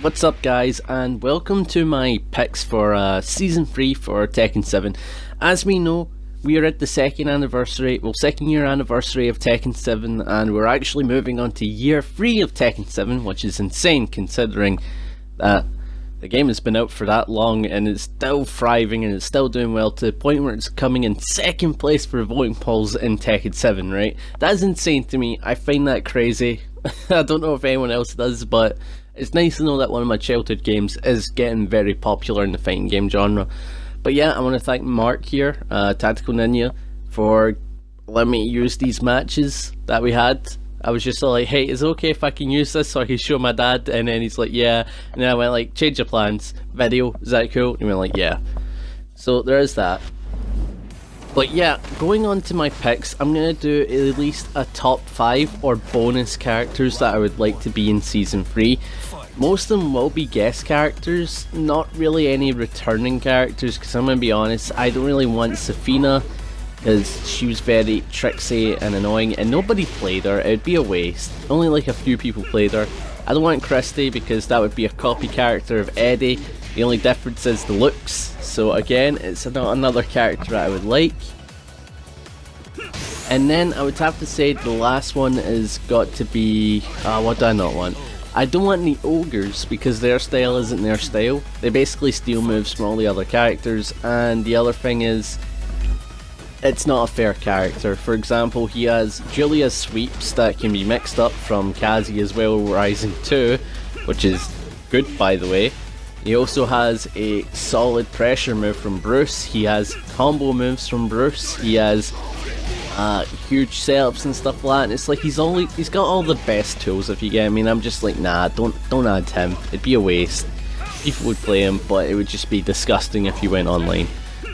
What's up guys, and welcome to my picks for Season 3 for Tekken 7. As we know, we are at the second year anniversary of Tekken 7, and we're actually moving on to year 3 of Tekken 7, which is insane considering that the game has been out for that long and it's still thriving and it's still doing well to the point where it's coming in second place for voting polls in Tekken 7, right? That's insane to me. I find that crazy. I don't know if anyone else does, but it's nice to know that one of my childhood games is getting very popular in the fighting game genre. But yeah, I want to thank Mark here, Tactical Ninja, for letting me use these matches that we had. I was just like, hey, is it okay if I can use this so I can show my dad? And then he's like, yeah. And then I went like, change of plans, video, is that cool? And he went like, yeah. So there is that. But yeah, going on to my picks, I'm going to do at least a top 5 or bonus characters that I would like to be in Season 3. Most of them will be guest characters, not really any returning characters, because I'm going to be honest, I don't really want Safina, because she was very tricksy and annoying and nobody played her. It would be a waste. Only like a few people played her. I don't want Christy because that would be a copy character of Eddie. The only difference is the looks. So again, it's not another character I would like. And then I would have to say the last one has got to be... what do I not want? I don't want the ogres because their style isn't their style. They basically steal moves from all the other characters, and the other thing is, it's not a fair character. For example, he has Julia's sweeps that can be mixed up from Kazi as well, Rising 2, which is good by the way. He also has a solid pressure move from Bruce, he has combo moves from Bruce, he has huge setups and stuff like that, and it's like he's got all the best tools, if you get what I mean. I'm just like, nah, don't add him, it'd be a waste. People would play him, but it would just be disgusting if he went online.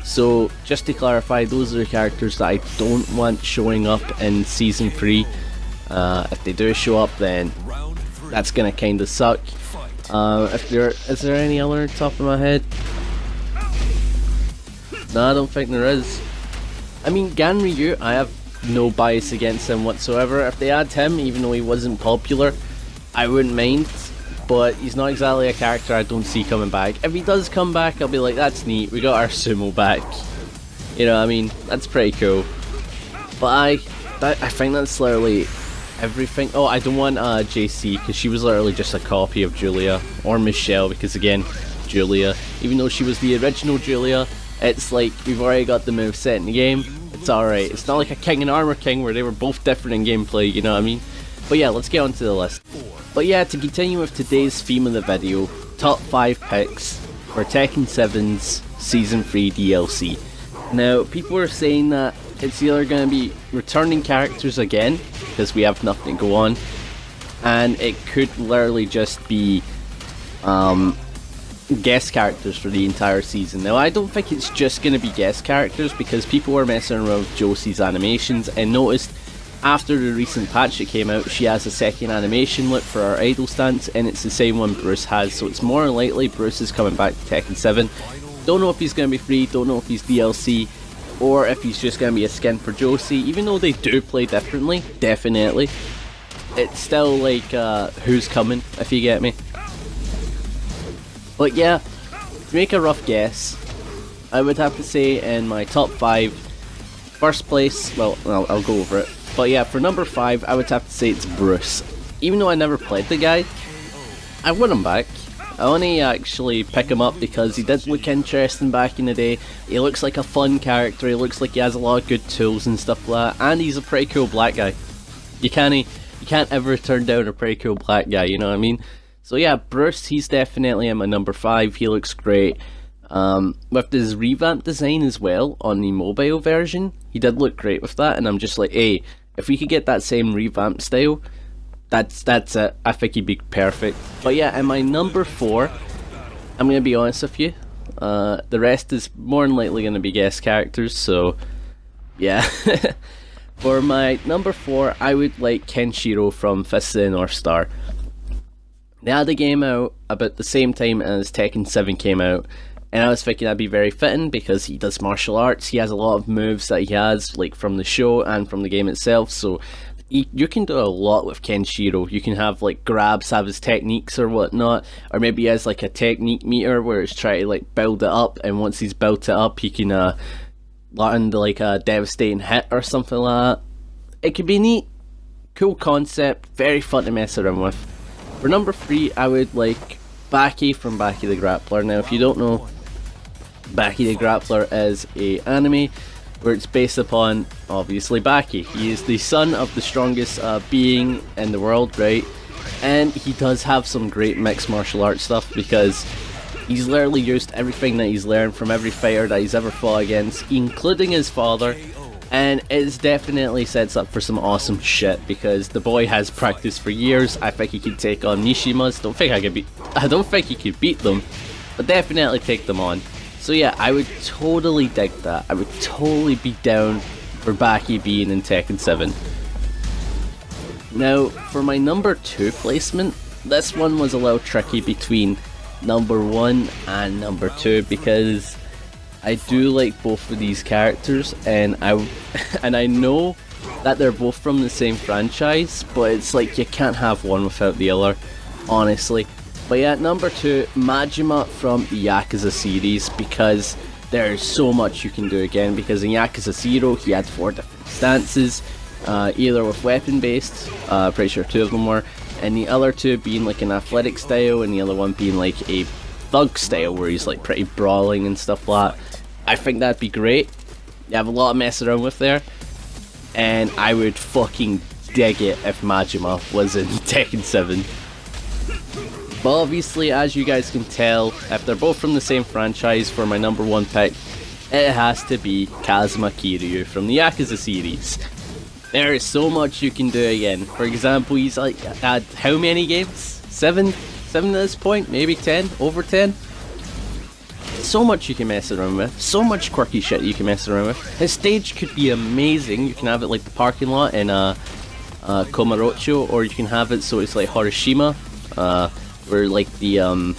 So just to clarify, those are the characters that I don't want showing up in Season 3. If they do show up, then that's gonna kinda suck. Is there any other on top of my head? No, I don't think there is. I mean, Ganryu, I have no bias against him whatsoever. If they add him, even though he wasn't popular, I wouldn't mind. But he's not exactly a character I don't see coming back. If he does come back, I'll be like, that's neat, we got our sumo back. You know what I mean? That's pretty cool. But I think that's literally everything. Oh, I don't want JC, because she was literally just a copy of Julia. Or Michelle, because again, Julia. Even though she was the original Julia, it's like, we've already got the move set in the game. It's alright. It's not like a King and Armor King where they were both different in gameplay, you know what I mean? But yeah, let's get on to the list. But yeah, to continue with today's theme of the video, top 5 picks for Tekken 7's Season 3 DLC. Now, people are saying that it's either going to be returning characters again, because we have nothing to go on, and it could literally just be guest characters for the entire season. Now, I don't think it's just going to be guest characters, because people were messing around with Josie's animations and noticed after the recent patch that came out, she has a second animation look for her idol stance, and it's the same one Bruce has, so it's more likely Bruce is coming back to Tekken 7. Don't know if he's going to be free, don't know if he's DLC, or if he's just going to be a skin for Josie. Even though they do play differently, definitely, it's still like, who's coming, if you get me. But yeah, to make a rough guess, I would have to say in my top 5, first place, well, I'll go over it. But yeah, for number 5, I would have to say it's Bruce. Even though I never played the guy, I want him back. I only actually pick him up because he did look interesting back in the day. He looks like a fun character, he looks like he has a lot of good tools and stuff like that, and he's a pretty cool black guy. You can't ever turn down a pretty cool black guy, you know what I mean? So yeah, Bruce, he's definitely in my number 5, he looks great. With his revamped design as well on the mobile version, he did look great with that, and I'm just like, hey, if we could get that same revamped style, that's it. I think he'd be perfect. But yeah, in my number 4, I'm going to be honest with you, the rest is more than likely going to be guest characters, so yeah. For my number 4, I would like Kenshiro from Fist of the North Star. They had the game out about the same time as Tekken 7 came out, and I was thinking that'd be very fitting because he does martial arts, he has a lot of moves that he has like from the show and from the game itself, so you can do a lot with Kenshiro. You can have like grabs, have his techniques or whatnot, or maybe he has like a technique meter where it's trying to like build it up, and once he's built it up, he can land like a devastating hit or something like that. It could be neat, cool concept, very fun to mess around with. For number 3, I would like Baki from Baki the Grappler. Now, if you don't know, Baki the Grappler is a anime where it's based upon, obviously, Baki. He is the son of the strongest being in the world, right? And he does have some great mixed martial arts stuff because he's literally used everything that he's learned from every fighter that he's ever fought against, including his father. And it definitely sets up for some awesome shit because the boy has practiced for years. I think he could take on Mishimas. I don't think he could beat them, but definitely take them on. So yeah, I would totally dig that. I would totally be down for Baki being in Tekken 7. Now, for my number 2 placement, this one was a little tricky between number 1 and number 2 because I do like both of these characters, and I know that they're both from the same franchise, but it's like you can't have one without the other, honestly. But yeah, number 2, Majima from the Yakuza series, because there's so much you can do again, because in Yakuza 0 he had 4 different stances, either with weapon based, pretty sure 2 of them were, and the other 2 being like an athletic style, and the other one being like a thug style where he's like pretty brawling and stuff like that. I think that'd be great. You have a lot of mess around with there, and I would fucking dig it if Majima was in Tekken 7. But obviously, as you guys can tell, if they're both from the same franchise, for my number 1 pick, it has to be Kazuma Kiryu from the Yakuza series. There is so much you can do again. For example, he's like had how many games? 7 at this point? Maybe 10? Over 10? So much you can mess around with, so much quirky shit you can mess around with. His stage could be amazing. You can have it like the parking lot in Komarocho, or you can have it so it's like Hiroshima, where like the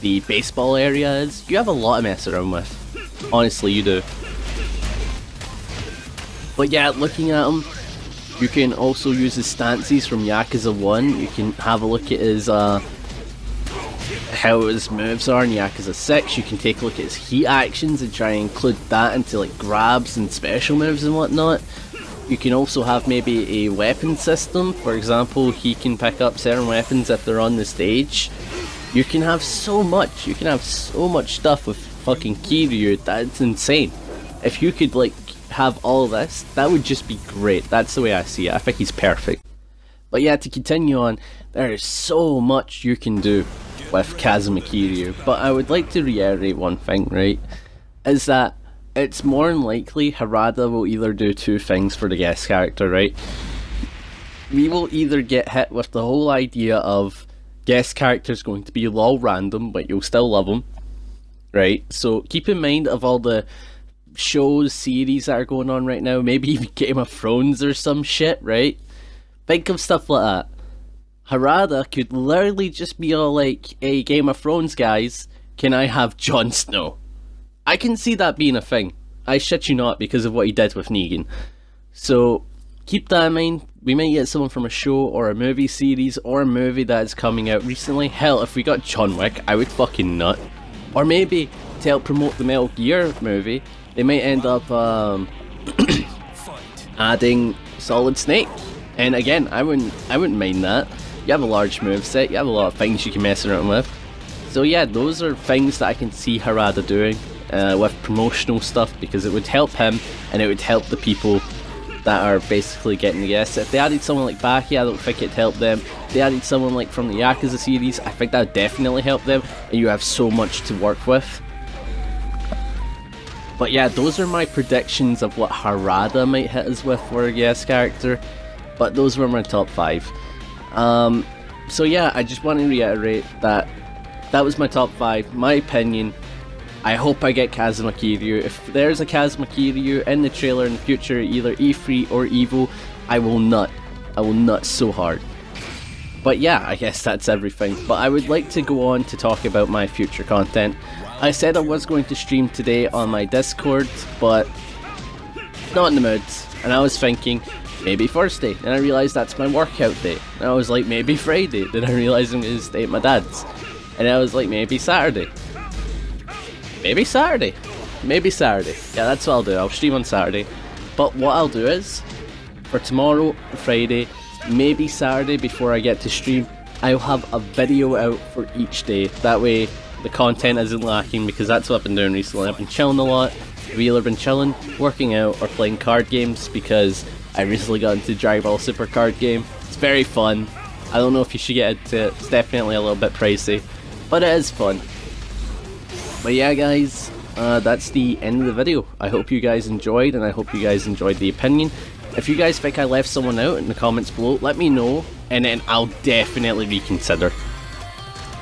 baseball area is. You have a lot to mess around with. Honestly, you do. But yeah, looking at him, you can also use his stances from Yakuza 1. You can have a look at his how his moves are in Yakuza 6. You can take a look at his heat actions and try and include that into like grabs and special moves and whatnot. You can also have maybe a weapon system. For example, he can pick up certain weapons if they're on the stage. You can have so much. You can have so much stuff with fucking Kiryu. That's insane. If you could like have all this, that would just be great. That's the way I see it. I think he's perfect. But yeah, to continue on, there is so much you can do with Kazuma Kiryu, but I would like to reiterate one thing, right, is that it's more than likely Harada will either do 2 things for the guest character, right? We will either get hit with the whole idea of guest characters going to be lol random, but you'll still love them, right? So keep in mind of all the shows, series that are going on right now, maybe even Game of Thrones or some shit, right? Think of stuff like that. Harada could literally just be all like, hey, Game of Thrones guys, can I have Jon Snow? I can see that being a thing. I shit you not, because of what he did with Negan. So keep that in mind. We might get someone from a show or a movie series or a movie that is coming out recently. Hell, if we got John Wick, I would fucking nut. Or maybe to help promote the Metal Gear movie, they might end up adding Solid Snake. And again, I wouldn't mind that. You have a large moveset, you have a lot of things you can mess around with. So yeah, those are things that I can see Harada doing with promotional stuff, because it would help him and it would help the people that are basically getting the guests. If they added someone like Baki, I don't think it'd help them. If they added someone like from the Yakuza series, I think that would definitely help them, and you have so much to work with. But yeah, those are my predictions of what Harada might hit us with for a guest character. But those were my top 5. So yeah, I just want to reiterate that that was my top 5, my opinion. I hope I get Kazuma Kiryu. If there's a Kazuma Kiryu in the trailer in the future, either E3 or EVO, I will nut. I will nut so hard. But yeah, I guess that's everything. But I would like to go on to talk about my future content. I said I was going to stream today on my Discord, but not in the mood. And I was thinking, maybe Thursday. Then I realised that's my workout day. And I was like, maybe Friday. Then I realised I'm going to stay at my dad's. And I was like, maybe Saturday. Maybe Saturday. Maybe Saturday. Yeah, that's what I'll do. I'll stream on Saturday. But what I'll do is, for tomorrow, Friday, maybe Saturday before I get to stream, I'll have a video out for each day. That way the content isn't lacking, because that's what I've been doing recently. I've been chilling a lot. I've either been chilling, working out, or playing card games, because I recently got into Dragon Ball Super card game. It's very fun. I don't know if you should get into it. It's definitely a little bit pricey, but it is fun. But yeah guys, that's the end of the video. I hope you guys enjoyed, and I hope you guys enjoyed the opinion. If you guys think I left someone out in the comments below, let me know, and then I'll definitely reconsider.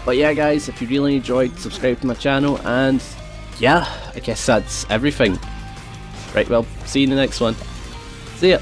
But yeah guys, if you really enjoyed, subscribe to my channel, and yeah, I guess that's everything. Right, well, see you in the next one. See ya!